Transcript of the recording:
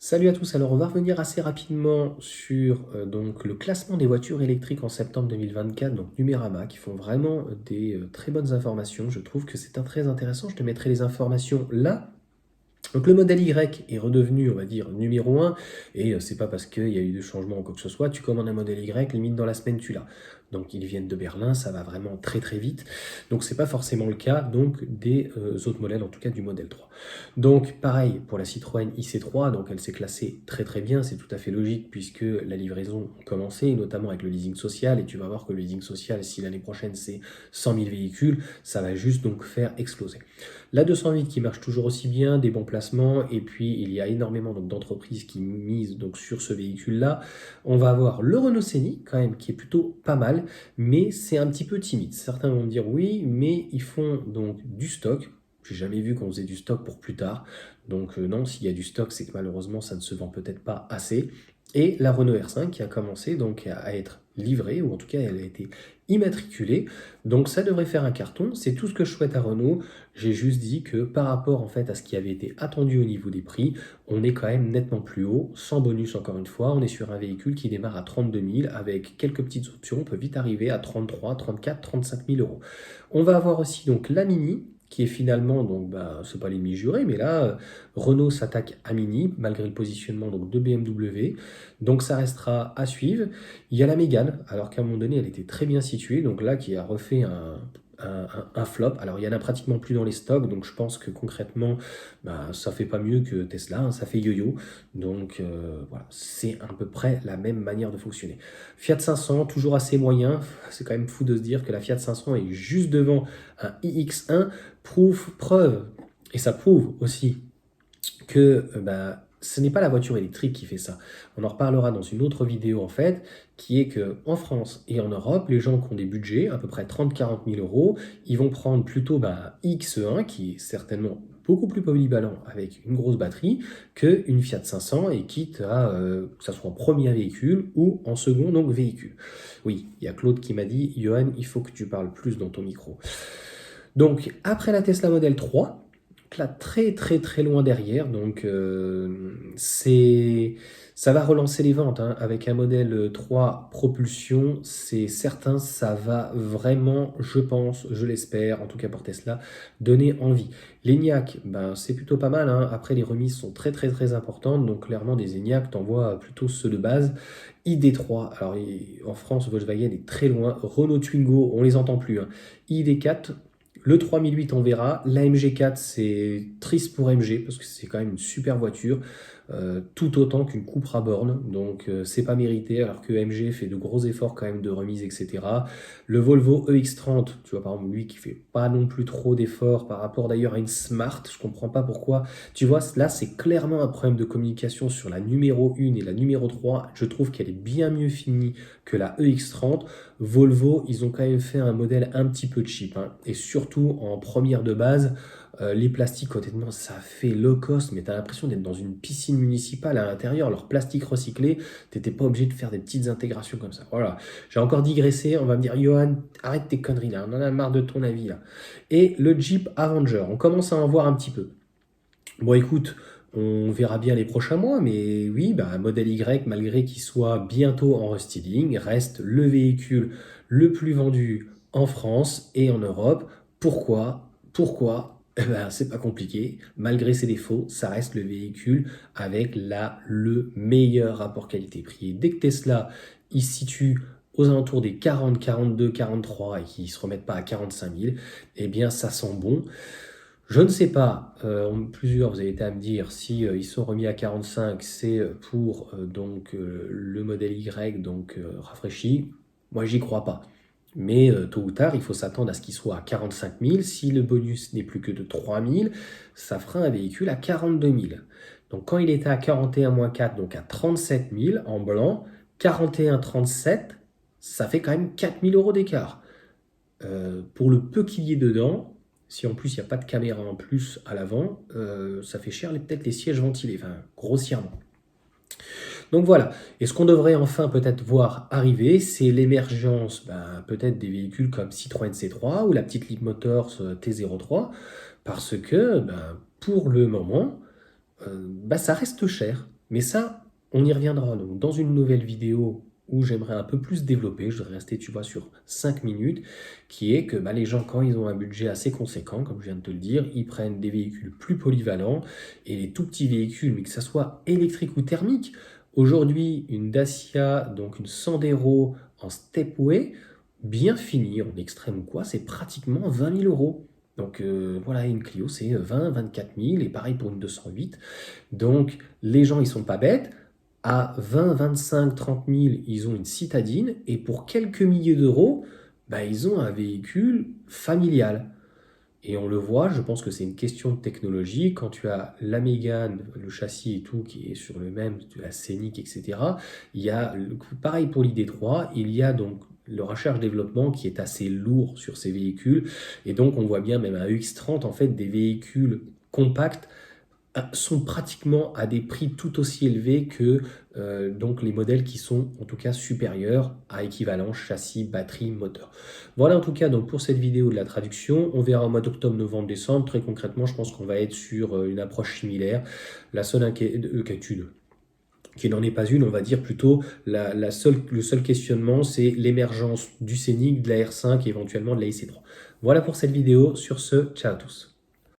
Salut à tous, alors on va revenir assez rapidement sur donc le classement des voitures électriques en septembre 2024, donc Numérama, qui font vraiment des très bonnes informations. Je trouve que c'est un très intéressant, je te mettrai les informations là. Donc le modèle Y est redevenu, on va dire, numéro un, et c'est pas parce qu'il y a eu des changements ou quoi que ce soit, tu commandes un modèle Y, limite dans la semaine tu l'as. Donc ils viennent de Berlin, ça va vraiment très très vite. Donc c'est pas forcément le cas donc des autres modèles, en tout cas du modèle 3. Donc pareil pour la Citroën IC3, donc elle s'est classée très très bien, c'est tout à fait logique puisque la livraison a commencé, notamment avec le leasing social, et tu vas voir que le leasing social, si l'année prochaine c'est 100 000 véhicules, ça va juste donc faire exploser. La 208 qui marche toujours aussi bien, des bons placements, et puis il y a énormément donc, d'entreprises qui misent donc, sur ce véhicule-là. On va avoir le Renault Scénic quand même qui est plutôt pas mal, mais c'est un petit peu timide. Certains vont me dire oui, mais ils font donc du stock. J'ai jamais vu qu'on faisait du stock pour plus tard. Donc non, s'il y a du stock, c'est que malheureusement ça ne se vend peut-être pas assez. Et la Renault R5 qui a commencé donc à être livrée, ou en tout cas elle a été immatriculée. Donc ça devrait faire un carton. C'est tout ce que je souhaite à Renault. J'ai juste dit que par rapport en fait à ce qui avait été attendu au niveau des prix, on est quand même nettement plus haut, sans bonus encore une fois. On est sur un véhicule qui démarre à 32 000 avec quelques petites options. On peut vite arriver à 33, 34, 35 000 euros. On va avoir aussi donc la Mini qui est finalement, donc c'est pas l'ennemi juré, mais là, Renault s'attaque à Mini, malgré le positionnement donc, de BMW. Donc ça restera à suivre. Il y a la Mégane, alors qu'à un moment donné, elle était très bien située, donc là, qui a refait un flop. Alors, il y en a pratiquement plus dans les stocks, donc je pense que concrètement, ça fait pas mieux que Tesla, hein, ça fait yo-yo. Donc, voilà, c'est à peu près la même manière de fonctionner. Fiat 500, toujours assez moyen. C'est quand même fou de se dire que la Fiat 500 est juste devant un iX1, preuve, et ça prouve aussi que ce n'est pas la voiture électrique qui fait ça. On en reparlera dans une autre vidéo en fait, qui est que en France et en Europe, les gens qui ont des budgets, à peu près 30-40 000 euros, ils vont prendre plutôt X1, qui est certainement beaucoup plus polyvalent avec une grosse batterie, qu'une Fiat 500, et quitte à que ça soit en premier véhicule ou en second donc véhicule. Oui, il y a Claude qui m'a dit, Johan, il faut que tu parles plus dans ton micro. Donc après la Tesla Model 3, là très très très loin derrière, donc ça va relancer les ventes hein, avec un modèle 3 propulsion, c'est certain, ça va vraiment, je pense, je l'espère, en tout cas pour Tesla, donner envie. L'ENIAC, c'est plutôt pas mal, hein. Après les remises sont très très très importantes, donc clairement des ENIAC, t'envoies plutôt ceux de base. ID3, alors en France, Volkswagen est très loin, Renault Twingo, on les entend plus, hein. ID4, le 3008, on verra. La MG4, c'est triste pour MG parce que c'est quand même une super voiture, tout autant qu'une Cupra Born. Donc, c'est pas mérité alors que MG fait de gros efforts quand même de remise, etc. Le Volvo EX30, tu vois, par exemple, lui qui fait pas non plus trop d'efforts par rapport d'ailleurs à une Smart. Je comprends pas pourquoi. Tu vois, là, c'est clairement un problème de communication sur la numéro 1 et la numéro 3. Je trouve qu'elle est bien mieux finie que la EX30. Volvo, ils ont quand même fait un modèle un petit peu cheap, hein. Et surtout en première de base, les plastiques, honnêtement, ça fait low cost, mais tu as l'impression d'être dans une piscine municipale à l'intérieur. Leur plastique recyclé, t'étais pas obligé de faire des petites intégrations comme ça. Voilà, j'ai encore digressé. On va me dire, Johan, arrête tes conneries là, on en a marre de ton avis là. Et le Jeep Avenger, on commence à en voir un petit peu. Bon, écoute, on verra bien les prochains mois, mais oui, modèle Y, malgré qu'il soit bientôt en restyling, reste le véhicule le plus vendu en France et en Europe. Pourquoi? Pourquoi? C'est pas compliqué. Malgré ses défauts, ça reste le véhicule avec le meilleur rapport qualité-prix. Et dès que Tesla, il se situe aux alentours des 40, 42, 43 et qu'ils ne se remettent pas à 45 000, eh bien, ça sent bon. Je ne sais pas, plusieurs, vous avez été à me dire si ils sont remis à 45, c'est pour le modèle Y, donc rafraîchi. Moi, j'y crois pas. Mais tôt ou tard, il faut s'attendre à ce qu'il soit à 45 000. Si le bonus n'est plus que de 3 000, ça fera un véhicule à 42 000. Donc quand il était à 41-4, donc à 37 000 en blanc, 41-37, ça fait quand même 4 000 euros d'écart. Pour le peu qu'il y ait dedans, si en plus il n'y a pas de caméra en plus à l'avant, ça fait cher peut-être les sièges ventilés, enfin grossièrement. Donc voilà, et ce qu'on devrait enfin peut-être voir arriver, c'est l'émergence peut-être des véhicules comme Citroën C3 ou la petite Leapmotor T03, parce que pour le moment, ça reste cher. Mais ça, on y reviendra donc dans une nouvelle vidéo où j'aimerais un peu plus développer, je devrais rester, tu vois, sur 5 minutes, qui est que les gens, quand ils ont un budget assez conséquent, comme je viens de te le dire, ils prennent des véhicules plus polyvalents et les tout petits véhicules, mais que ça soit électrique ou thermique. Aujourd'hui, une Dacia, donc une Sandero en Stepway, bien finie, en extrême ou quoi, c'est pratiquement 20 000 euros. Donc voilà, une Clio, c'est 20-24 000, et pareil pour une 208. Donc les gens, ils sont pas bêtes. À 20, 25, 30 000, ils ont une citadine, et pour quelques milliers d'euros, ils ont un véhicule familial. Et on le voit, je pense que c'est une question de technologie. Quand tu as la Mégane, le châssis et tout, qui est sur le même, la Scénic, etc., il y a, pareil pour l'ID3, il y a donc le recherche-développement qui est assez lourd sur ces véhicules. Et donc, on voit bien, même à X30, en fait, des véhicules compacts sont pratiquement à des prix tout aussi élevés que donc les modèles qui sont en tout cas supérieurs à équivalent châssis, batterie, moteur. Voilà en tout cas donc pour cette vidéo de la traduction. On verra en mois d'octobre, novembre, décembre. Très concrètement, je pense qu'on va être sur une approche similaire. La seule inquiétude, qui n'en est pas une, on va dire plutôt le seul questionnement, c'est l'émergence du Scénic, de la R5 et éventuellement de la IC3. Voilà pour cette vidéo. Sur ce, ciao à tous.